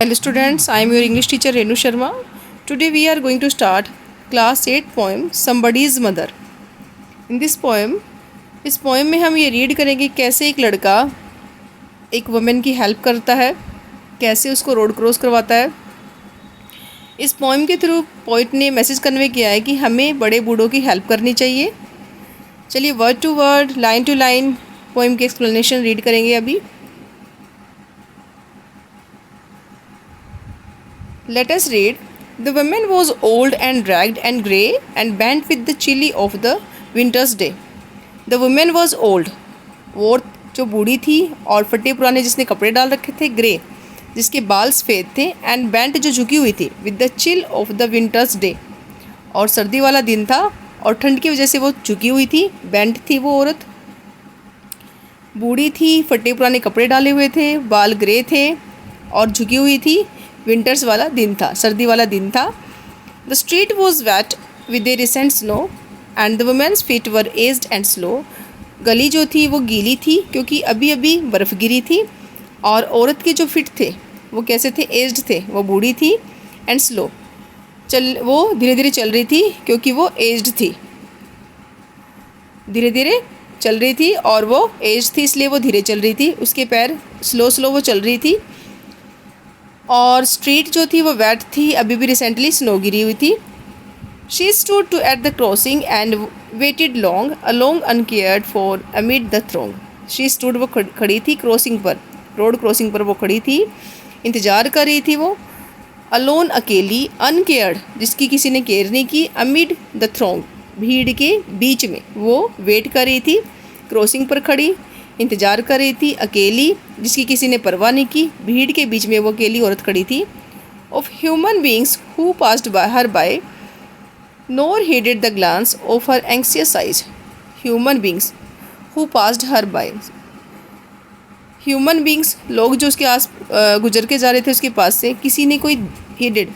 Hello students, I am your English teacher Renu Sharma. Today we are going to start class 8 poem Somebody's Mother. In this poem, इस poem में हम ये read करेंगे कैसे एक लड़का एक वुमेन की हेल्प करता है, कैसे उसको रोड क्रॉस करवाता है। इस पोएम के थ्रू पोइट ने मैसेज कन्वे किया है कि हमें बड़े बूढ़ों की हेल्प करनी चाहिए। चलिए word to word, line to line poem की एक्सप्लेनेशन रीड करेंगे अभी। Let us read. The woman was old and ragged and grey and bent with the chilly of the winter's day. The woman was old. वो जो बूढ़ी थी और फटे पुराने जिसने कपड़े डाल रखे थे, ग्रे जिसके बाल सफ़ेद थे, एंड बेंट जो झुकी हुई थी, with the chill of the winters day, और सर्दी वाला दिन था और ठंड की वजह से वो झुकी हुई थी, बेंट थी वो औरत, बूढ़ी थी, फटे पुराने कपड़े डाले हुए थे, बाल ग्रे थे और झुकी हुई थी। विंटर्स वाला दिन था, सर्दी वाला दिन था। The street was wet with a recent snow and the women's feet were aged and slow. गली जो थी वो गीली थी क्योंकि अभी अभी बर्फ़ गिरी थी, और औरत के जो फिट थे वो कैसे थे, एज्ड थे, वो बूढ़ी थी, एंड स्लो वो धीरे धीरे चल रही थी क्योंकि वो एज्ड थी, धीरे धीरे चल रही थी और वो एज थी इसलिए वो धीरे चल रही थी, उसके पैर स्लो वो चल रही थी। और स्ट्रीट जो थी वो वेट थी, अभी भी रिसेंटली स्नो गिरी हुई थी। She stood to at the crossing and waited long along uncared for amid the throng. She stood वो खड़ी थी क्रॉसिंग पर, रोड क्रॉसिंग पर वो खड़ी थी, इंतज़ार कर रही थी वो। अलोन अकेली, अनकेयर्ड जिसकी किसी ने केयर नहीं की, अमिड द थ्रोंग भीड़ के बीच में वो वेट कर रही थी, क्रॉसिंग पर खड़ी इंतज़ार कर रही थी, अकेली जिसकी किसी ने परवाह नहीं की, भीड़ के बीच में वो अकेली औरत खड़ी थी। Of human beings who passed by her by nor heeded the glance of her anxious eyes. Human beings who passed her by, human beings लोग जो उसके आस गुजर के जा रहे थे उसके पास से, किसी ने कोई हेडेड,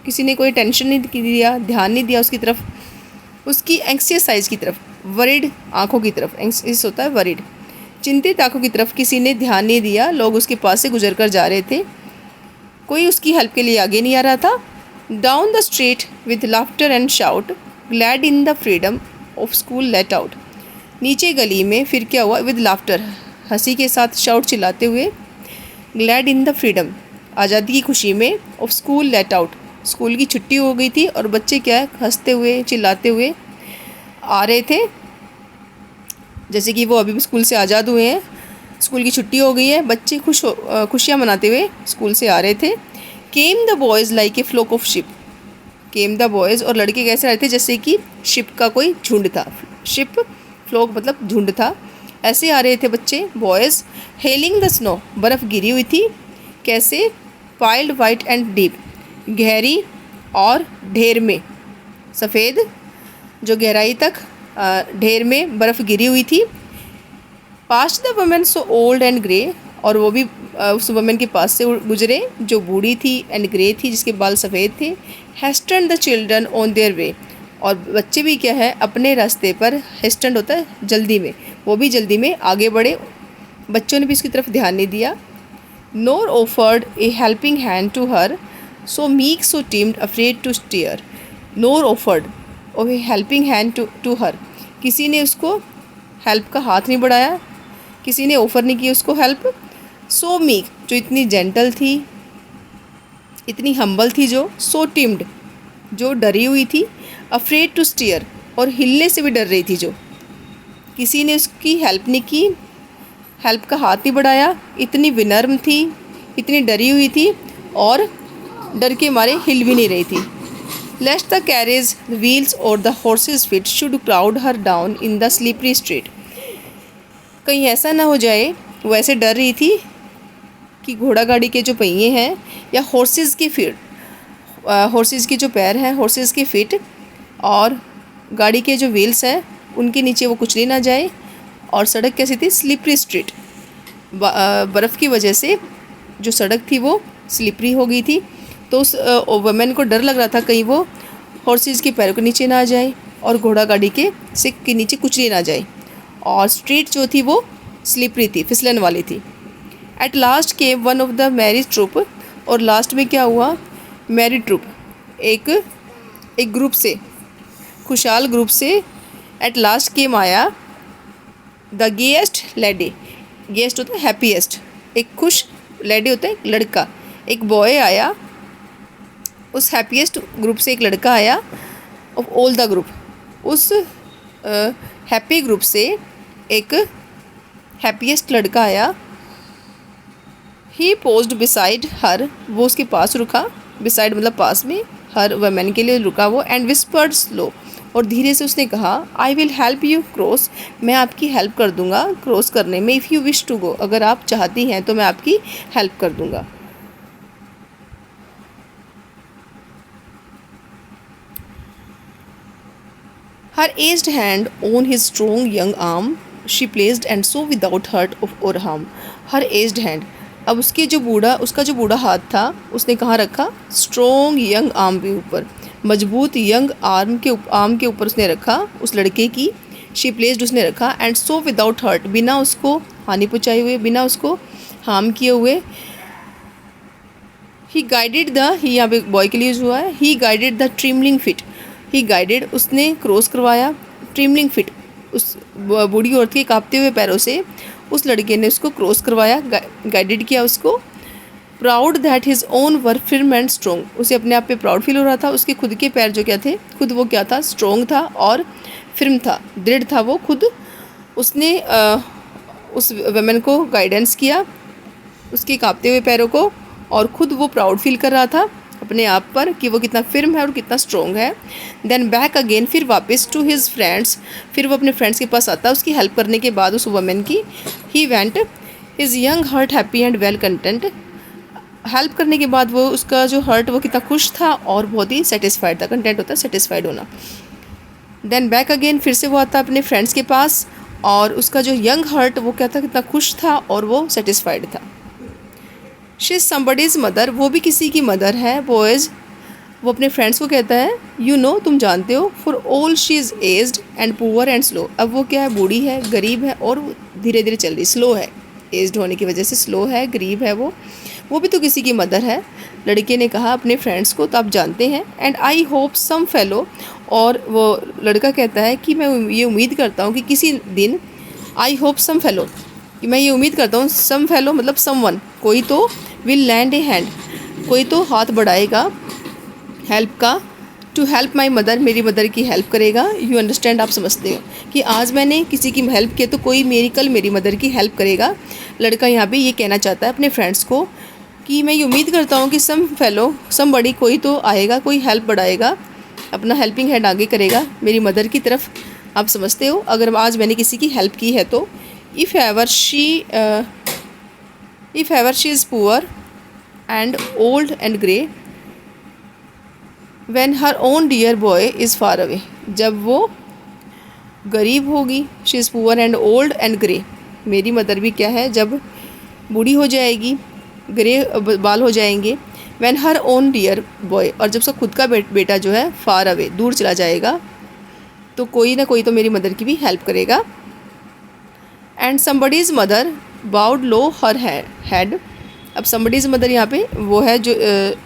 किसी ने कोई टेंशन नहीं दिया, ध्यान नहीं दिया उसकी तरफ, उसकी एंक्सियस साइज की तरफ, वरिड आँखों की तरफ, एंक्सियस होता है वरिड, चिंतित आंखों की तरफ किसी ने ध्यान नहीं दिया। लोग उसके पास से गुजर कर जा रहे थे, कोई उसकी हेल्प के लिए आगे नहीं आ रहा था। Down the street with laughter and shout glad in the freedom of school let out. नीचे गली में फिर क्या हुआ, विद लाफ्टर हंसी के साथ, शाउट चिल्लाते हुए, ग्लैड इन द फ्रीडम आज़ादी की खुशी में, of school let out school की छुट्टी हो गई थी और बच्चे क्या है हंसते हुए चिल्लाते हुए आ रहे थे, जैसे कि वो अभी भी स्कूल से आज़ाद हुए हैं, स्कूल की छुट्टी हो गई है, बच्चे खुशियाँ मनाते हुए स्कूल से आ रहे थे। Came the boys like a fluke of ship, came the boys और लड़के कैसे आ रहे थे जैसे कि शिप का कोई झुंड था, शिप फ्लोक मतलब झुंड था, ऐसे आ रहे थे बच्चे बॉयज़। हेलिंग द स्नो बर्फ़ गिरी हुई थी, कैसे, पाइल्ड वाइट एंड डीप गहरी और ढेर में, सफ़ेद जो गहराई तक ढेर में बर्फ़ गिरी हुई थी। Past the women so old and grey, और वो भी उस वुमेन के पास से गुजरे जो बूढ़ी थी एंड ग्रे थी जिसके बाल सफ़ेद थे। Hasten the children on their way, और बच्चे भी क्या है अपने रास्ते पर, हेस्टन होता है जल्दी में, वो भी जल्दी में आगे बढ़े, बच्चों ने भी उसकी तरफ ध्यान नहीं दिया। Nor offered a helping hand to her so meek so timid afraid to stir. Nor offered और हेल्पिंग हैंड टू हर, किसी ने उसको हेल्प का हाथ नहीं बढ़ाया, किसी ने ऑफ़र नहीं की उसको हेल्प। सो मीक जो इतनी जेंटल थी, इतनी हम्बल थी, जो सो टिम्ड जो डरी हुई थी, अफ्रेड टू स्टीयर और हिलने से भी डर रही थी, जो किसी ने उसकी हेल्प नहीं की, हेल्प का हाथ नहीं बढ़ाया, इतनी विनम्र थी, इतनी डरी हुई थी और डर के मारे हिल भी नहीं रही थी। Lest the carriage wheels or the horse's feet should crowd her down in the slippery street। कहीं ऐसा ना हो जाए, वो ऐसे डर रही थी कि घोड़ा गाड़ी के जो पहिए हैं या हॉर्सेस की फीट, हॉर्सेस के जो पैर हैं, हॉर्सेस की फीट और गाड़ी के जो व्हील्स हैं उनके नीचे वो कुचली ना जाए। और सड़क कैसी थी, स्लिपरी स्ट्रीट, बर्फ़ की वजह से जो सड़क थी वो स्लिपरी हो गई थी, तो उस वुमेन को डर लग रहा था कहीं वो हॉर्सेस के पैरों के नीचे ना जाए और घोड़ा गाड़ी के सिक के नीचे कुचली ना जाए, और स्ट्रीट जो थी वो स्लिपरी थी, फिसलन वाली थी। At last came one of the marriage troop और लास्ट में क्या हुआ, मैरी ट्रुप, एक ग्रुप से, खुशहाल ग्रुप से एट लास्ट केम आया द गेस्ट लेडी। गेस्ट होता है हैप्पीएस्ट, एक खुश लेडी होता है एक लड़का, एक बॉय आया, उस हैप्पीएस्ट ग्रुप से एक लड़का आया ऑफ ऑल द ग्रुप, उस हैप्पी ग्रुप से एक हैप्पीएस्ट लड़का आया। ही पोज्ड बिसाइड हर, वो उसके पास रुका, बिसाइड मतलब पास में, हर वमेन के लिए रुका वो, एंड विस्पर्ड स्लो, और धीरे से उसने कहा I will help you cross, मैं आपकी हेल्प कर दूंगा क्रॉस करने में, if you wish to go, अगर आप चाहती हैं तो मैं आपकी हेल्प कर दूंगा। Her aged hand on his strong young arm she placed and so without hurt or harm. Her aged hand, अब उसका जो बूढ़ा हाथ था उसने कहाँ रखा, स्ट्रॉन्ग यंग आर्म के ऊपर, मजबूत यंग आर्म के ऊपर उसने रखा उस लड़के की। शी प्लेस्ड, उसने रखा, एंड सो विदाउट हर्ट, बिना उसको हानि पहुँचाए हुए, बिना उसको हार्म किए हुए। ही गाइडेड द, ही यहाँ पे बॉय के लिए यूज हुआ है, he guided the trembling feet, he guided, उसने क्रॉस करवाया, ट्रिमलिंग फिट, उस बूढ़ी औरत के कांपते हुए पैरों से उस लड़के ने उसको क्रॉस करवाया, गाइडेड किया उसको। Proud that his own were firm and strong, उसे अपने आप पे प्राउड फील हो रहा था, उसके खुद के पैर जो क्या थे, खुद वो क्या था, स्ट्रॉन्ग था और फिर्म था, दृढ़ था वो खुद। उसने उस वमेन को गाइडेंस किया, उसके कांपते हुए पैरों को, और ख़ुद वो प्राउड फील कर रहा था अपने आप पर कि वो कितना फिर्म है और कितना स्ट्रॉन्ग है। देन बैक अगेन, फिर वापस टू हिज फ्रेंड्स, फिर वो अपने फ्रेंड्स के पास आता उसकी हेल्प करने के बाद उस वमेन की। He went his young heart happy and well content, help करने के बाद वो उसका जो हर्ट वो कितना खुश था और बहुत ही सेटिस्फाइड था, कंटेंट होता है सेटिस्फाइड होना। देन बैक अगेन, फिर से वो आता अपने फ्रेंड्स के पास और उसका जो यंग हर्ट वो क्या था, कितना खुश था और वो सेटिस्फाइड था। शी इज़ समबडीज़ मदर, वो भी किसी की मदर है। बॉयज़, वो अपने फ्रेंड्स को कहता है यू नो, तुम जानते हो, for all she is aged and poor and slow, अब वो क्या है, बूढ़ी है, गरीब है और धीरे धीरे चल रही, स्लो है, एज्ड होने की वजह से स्लो है, गरीब है वो भी तो किसी की मदर है। लड़के ने कहा अपने फ्रेंड्स को, तो आप जानते हैं। And I hope some fellow, और वो लड़का कहता है कि मैं ये उम्मीद करता हूँ कि किसी दिन, आई होप सम फेलो, कि मैं ये उम्मीद करता हूँ, सम फेलो मतलब समवन, कोई तो, विल लैंड ए हैंड, कोई तो हाथ बढ़ाएगा हेल्प का, टू हेल्प माई मदर, मेरी मदर की हेल्प करेगा। यू अंडरस्टैंड, आप समझते हो कि आज मैंने किसी की हेल्प की तो कोई मेरी कल मेरी मदर की हेल्प करेगा। लड़का यहाँ पे ये कहना चाहता है अपने फ्रेंड्स को कि मैं ये उम्मीद करता हूँ कि सम फेलो, सम बड़ी, कोई तो आएगा, कोई हेल्प बढ़ाएगा, अपना हेल्पिंग हैंड आगे करेगा मेरी मदर की तरफ। आप समझते हो, अगर आज मैंने किसी की हेल्प की है तो। If ever she is poor and old and grey, when her own dear boy is far away, जब वो गरीब होगी, she is poor and old and grey, मेरी मदर भी क्या है, जब बूढ़ी हो जाएगी, ग्रे बाल हो जाएंगे। When her own dear boy, और जब उसका खुद का बेटा जो है फार अवे, दूर चला जाएगा, तो कोई ना कोई तो मेरी मदर की भी हेल्प करेगा। And somebody's mother bowed low her head, अब समबडीज़ मदर यहाँ पे वो है जो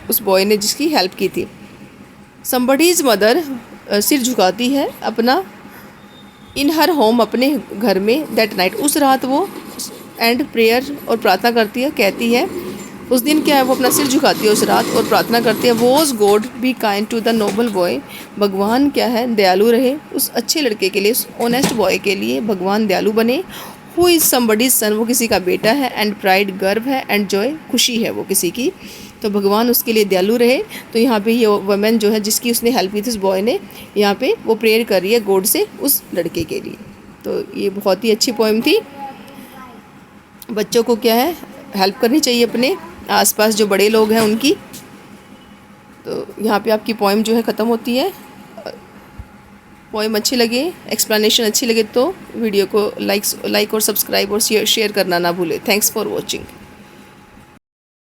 उस बॉय ने जिसकी हेल्प की थी। समबडीज़ मदर सिर झुकाती है अपना, इन हर होम, अपने घर में, दैट नाइट, उस रात वो, एंड प्रेयर, और प्रार्थना करती है, कहती है उस दिन क्या है, वो अपना सिर झुकाती है उस रात और प्रार्थना करती है। Was God be kind to the noble boy, भगवान क्या है, दयालु रहे उस अच्छे लड़के के लिए, उस ऑनेस्ट बॉय के लिए भगवान दयालु बने। हु इज़ समबडीज़ सन, वो किसी का बेटा है, एंड प्राइड, गर्व है, एंड जॉय, खुशी है वो किसी की, तो भगवान उसके लिए दयालु रहे। तो यहाँ पे ये वमेन जो है जिसकी उसने हेल्प की थी उस बॉय ने, यहाँ पे वो प्रेयर कर रही है गॉड से उस लड़के के लिए। तो ये बहुत ही अच्छी पोएम थी। बच्चों को क्या है, हेल्प करनी चाहिए अपने आसपास जो बड़े लोग हैं उनकी। तो यहाँ पे आपकी पोएम जो है ख़त्म होती है। पोएम अच्छी लगे, एक्सप्लेनेशन अच्छी लगे तो वीडियो को लाइक और सब्सक्राइब और शेयर करना ना भूले। Thanks for watching.